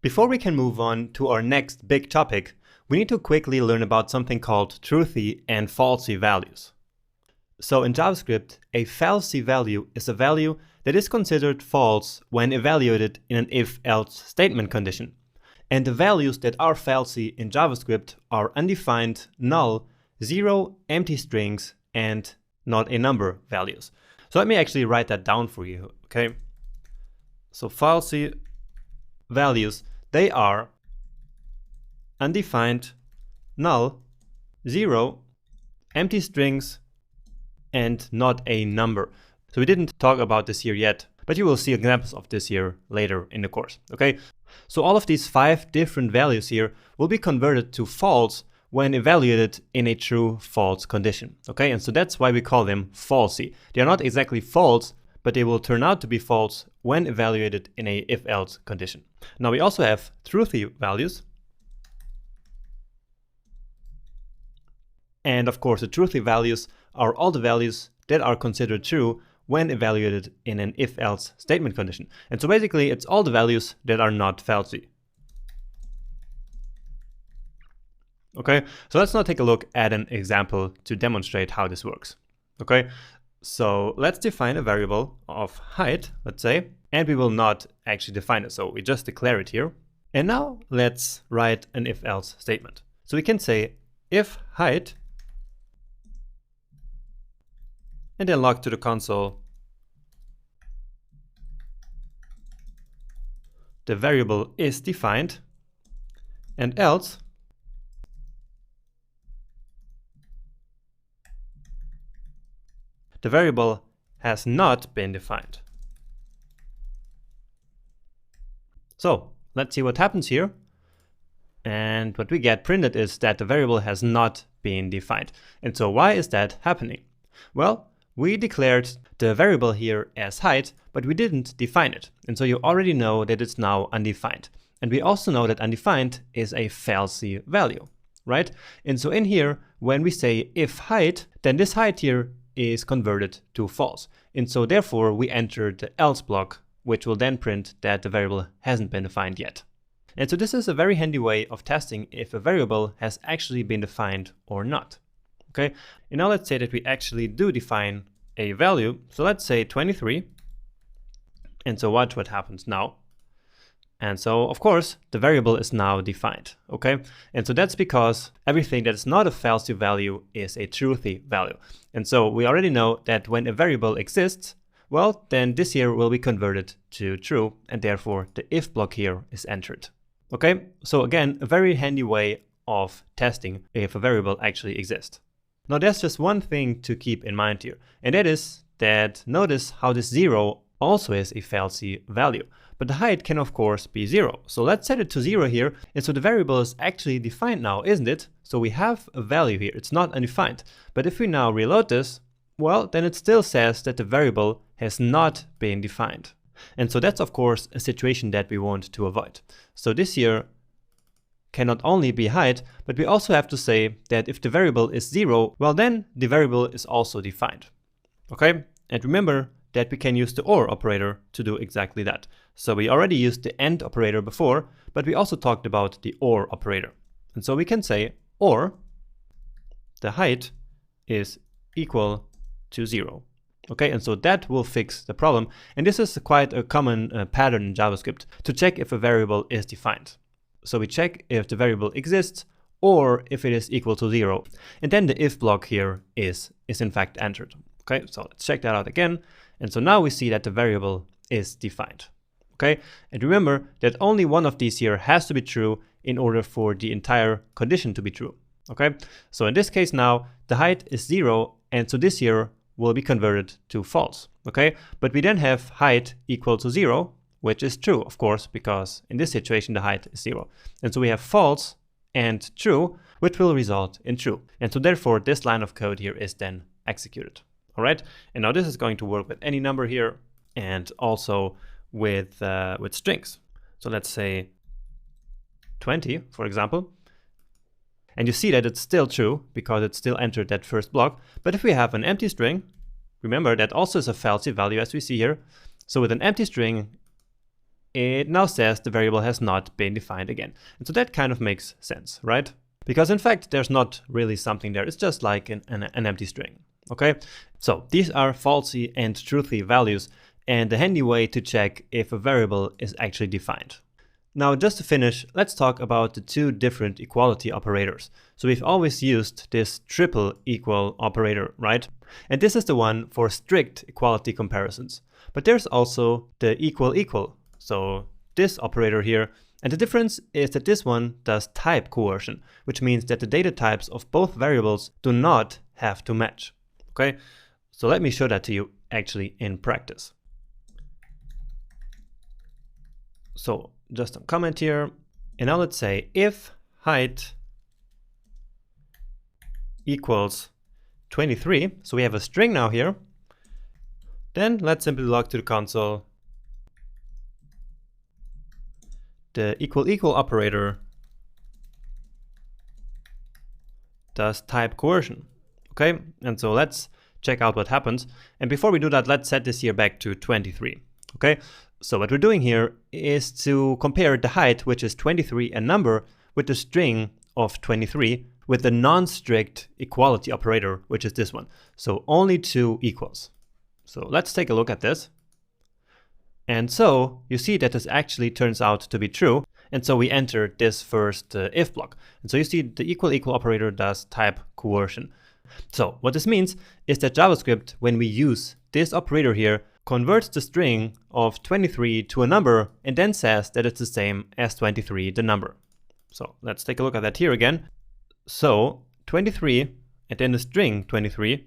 Before we can move on to our next big topic, we need to quickly learn about something called Truthy and Falsy values. So in JavaScript, a Falsy value is a value that is considered false when evaluated in an if-else statement condition. And the values that are falsy in JavaScript are undefined, null, zero, empty strings, and not a number values. So let me actually write that down for you, okay? So falsy values, they are undefined, null, zero, empty strings, and not a number. So we didn't talk about this here yet, but you will see examples of this here later in the course, okay? So all of these 5 different values here will be converted to false when evaluated in a true-false condition, okay? And so that's why we call them falsy. They are not exactly false, but they will turn out to be false when evaluated in a if-else condition. Now we also have truthy values. And of course, the truthy values are all the values that are considered true when evaluated in an if-else statement condition. And so basically, it's all the values that are not falsy. Okay, so let's now take a look at an example to demonstrate how this works. Okay, so let's define a variable of height, let's say, and we will not actually define it, so we just declare it here. And now let's write an if-else statement. So we can say if height, and then log to the console the variable is defined, and else the variable has not been defined. So let's see what happens here. And what we get printed is that the variable has not been defined. And so why is that happening? Well, we declared the variable here as height, but we didn't define it. And so you already know that it's now undefined. And we also know that undefined is a falsy value, right? And so in here, when we say if height, then this height here is converted to false. And so therefore we enter the else block, which will then print that the variable hasn't been defined yet. And so this is a very handy way of testing if a variable has actually been defined or not. Okay, and now let's say that we actually do define a value. So let's say 23. And so watch what happens now. And so, of course, the variable is now defined, okay? And so that's because everything that is not a falsy value is a truthy value. And so we already know that when a variable exists, well, then this here will be converted to true, and therefore the if block here is entered, okay? So again, a very handy way of testing if a variable actually exists. Now there's just one thing to keep in mind here, and that is that notice how this 0 also is a falsy value. But the height can of course be 0. So let's set it to 0 here. And so the variable is actually defined now, isn't it? So we have a value here. It's not undefined. But if we now reload this, well, then it still says that the variable has not been defined. And so that's of course a situation that we want to avoid. So this here can not only be height, but we also have to say that if the variable is 0, well then the variable is also defined. Okay? And remember that we can use the OR operator to do exactly that. So we already used the AND operator before, but we also talked about the OR operator. And so we can say OR, the height is equal to 0. Okay, and so that will fix the problem. And this is quite a common pattern in JavaScript to check if a variable is defined. So we check if the variable exists or if it is equal to 0. And then the if block here is in fact entered. Okay, so let's check that out again. And so now we see that the variable is defined. Okay, and remember that only one of these here has to be true in order for the entire condition to be true. Okay, so in this case now the height is 0, and so this here will be converted to false. Okay, but we then have height equal to 0, which is true, of course, because in this situation the height is 0. And so we have false and true, which will result in true. And so therefore this line of code here is then executed. All right, and now this is going to work with any number here and also with strings. So let's say 20, for example. And you see that it's still true because it still entered that first block. But if we have an empty string, remember that also is a falsy value as we see here. So with an empty string, it now says the variable has not been defined again. And so that kind of makes sense, right? Because in fact, there's not really something there. It's just like an empty string, okay? So these are falsy and truthy values and a handy way to check if a variable is actually defined. Now, just to finish, let's talk about the two different equality operators. So we've always used this triple equal operator, right? And this is the one for strict equality comparisons. But there's also the equal equal, so this operator here. And the difference is that this one does type coercion, which means that the data types of both variables do not have to match, okay? So let me show that to you actually in practice. So just a comment here, and now let's say if height equals 23, so we have a string now here, then let's simply log to the console the equal equal operator does type coercion, okay? And so let's check out what happens. And before we do that, let's set this here back to 23, okay? So what we're doing here is to compare the height, which is 23, a number, with the string of 23 with the non-strict equality operator, which is this one. So only two equals. So let's take a look at this. And so you see that this actually turns out to be true. And so we enter this first if block. And so you see the equal equal operator does type coercion. So what this means is that JavaScript, when we use this operator here, converts the string of 23 to a number and then says that it's the same as 23, the number. So let's take a look at that here again. So 23 and then the string 23,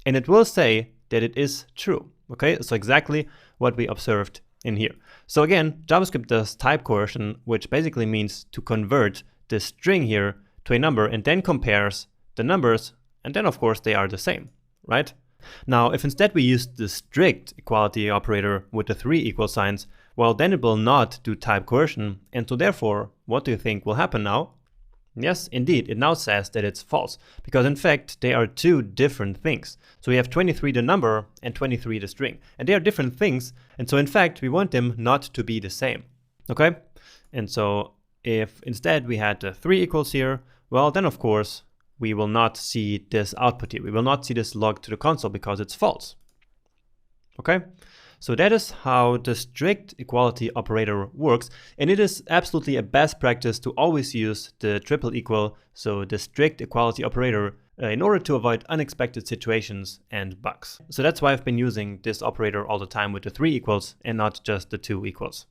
and it will say that it is true. Okay, so exactly what we observed in here. So again, JavaScript does type coercion, which basically means to convert the string here to a number and then compares the numbers, and then of course they are the same, right? Now, if instead we use the strict equality operator with the 3 equal signs, well, then it will not do type coercion. And so therefore, what do you think will happen now? Yes, indeed, it now says that it's false, because in fact, they are two different things. So we have 23 the number and 23 the string, and they are different things. And so in fact, we want them not to be the same, okay? And so if instead we had the 3 equals here, well, then of course, we will not see this output here. We will not see this log to the console because it's false. Okay? So that is how the strict equality operator works. And it is absolutely a best practice to always use the triple equal, so the strict equality operator, in order to avoid unexpected situations and bugs. So that's why I've been using this operator all the time with the 3 equals and not just the 2 equals.